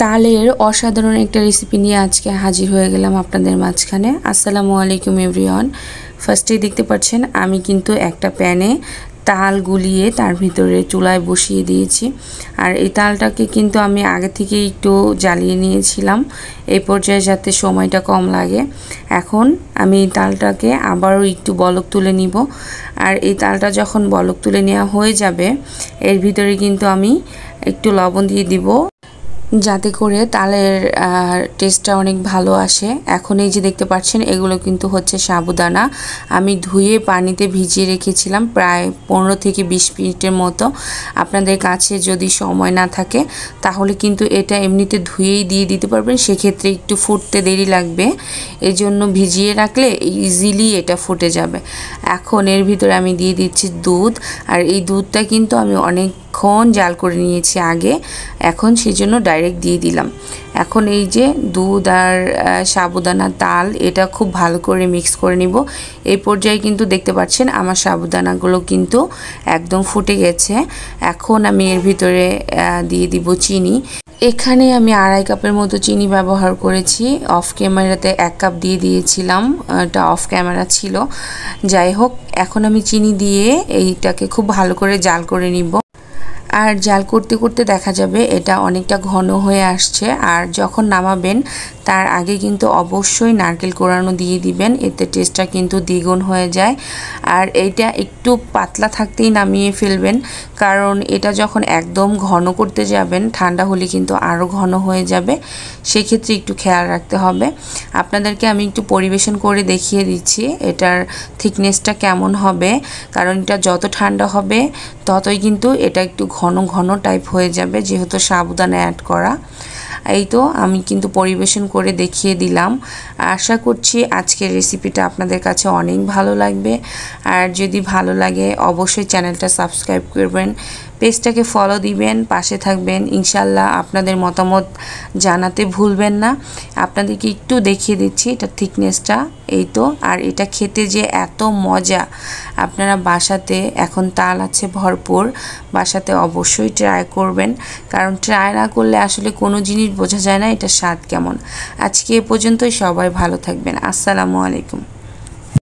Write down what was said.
তালের অসাধারণ একটা রেসিপি নিয়ে আজকে হাজির হয়ে গেলাম আপনাদের মাঝখানে। আসসালামু আলাইকুম এভরিওয়ান। ফার্স্টেই দেখতে পাচ্ছেন আমি কিন্তু একটা প্যানে তাল গুলিয়ে তার ভিতরে চুলায় বসিয়ে দিয়েছি। আর এই তালটাকে কিন্তু আমি আগে থেকে একটু জ্বালিয়ে নিয়েছিলাম এই পর্যায়ে যাতে সময়টা কম লাগে। এখন আমি এই তালটাকে আবারও একটু বলক তুলে নিব। আর এই তালটা যখন বলক তুলে নেওয়া হয়ে যাবে এর ভিতরে কিন্তু আমি একটু লবণ দিয়ে দিব যাতে করে তালের টেস্টটা অনেক ভালো আসে। এখন এই যে দেখতে পাচ্ছেন এগুলো কিন্তু হচ্ছে সাবুদানা। আমি ধুয়ে পানিতে ভিজিয়ে রেখেছিলাম প্রায় 15 থেকে 20 মিনিটের মতো। আপনাদের কাছে যদি সময় না থাকে তাহলে কিন্তু এটা এমনিতে ধুয়েই দিয়ে দিতে পারবেন, সেক্ষেত্রে একটু ফুটতে দেরি লাগবে। এই জন্য ভিজিয়ে রাখলে ইজিলি এটা ফুটে যাবে। এখন এর ভিতরে আমি দিয়ে দিচ্ছি দুধ। আর এই দুধটা কিন্তু আমি অনেকক্ষণ জাল করে নিয়েছি আগে, এখন সেই জন্য ডাইরেক্ট দিয়ে দিলাম। এখন এই যে দুধ আর সাবুদানা তাল এটা খুব ভালো করে মিক্স করে নিব। এই পর্যায়ে কিন্তু দেখতে পাচ্ছেন আমার সাবুদানাগুলো কিন্তু একদম ফুটে গেছে। এখন আমি এর ভিতরে দিয়ে দিব চিনি। এখানে আমি 2.5 কাপের মতো চিনি ব্যবহার করেছি। অফ ক্যামেরাতে 1 কাপ দিয়ে দিয়েছিলাম, এটা অফ ক্যামেরা ছিল। যাই হোক, এখন আমি চিনি দিয়ে এইটাকে খুব ভালো করে জাল করে নিব। আর জাল করতে করতে দেখা যাবে এটা অনেকটা ঘন হয়ে আসছে। আর যখন নামাবেন তার আগে কিন্তু অবশ্যই নারকেল কোড়ানো দিয়ে দিবেন, এতে টেস্টটা কিন্তু দ্বিগুণ হয়ে যায়। আর এইটা একটু পাতলা থাকতেই নামিয়ে ফেলবেন, কারণ এটা যখন একদম ঘন করতে যাবেন ঠান্ডা হলে কিন্তু আরও ঘন হয়ে যাবে, সেক্ষেত্রে একটু খেয়াল রাখতে হবে। আপনাদেরকে আমি একটু পরিবেশন করে দেখিয়ে দিচ্ছি এটার থিকনেসটা কেমন হবে, কারণ এটা যত ঠান্ডা হবে ততই কিন্তু এটা একটু ঘন ঘন টাইপ হয়ে যাবে, যেহেতু সাবুদানা অ্যাড করা। এই তো আমি কিন্তু পরিবেশন করে দেখিয়ে দিলাম। আশা করছি আজকের রেসিপিটা আপনাদের কাছে অনেক ভালো লাগবে। আর যদি ভালো লাগে অবশ্যই চ্যানেলটা সাবস্ক্রাইব করবেন, পেজটাকে ফলো দিবেন, পাশে থাকবেন। ইনশাল্লাহ আপনাদের মতামত জানাতে ভুলবেন না। আপনাদেরকে একটু দেখিয়ে দিচ্ছি এটা থিকনেসটা, এই তো। আর এটা খেতে যে এত মজা, আপনারা বাসাতে এখন তাল আছে ভরপুর, বাসাতে অবশ্যই ট্রাই করবেন, কারণ ট্রাই না করলে আসলে কোনো জিনিস বোঝা যায় না এটা স্বাদ কেমন। আজকে এ পর্যন্তই, সবাই ভালো থাকবেন। আসসালামু আলাইকুম।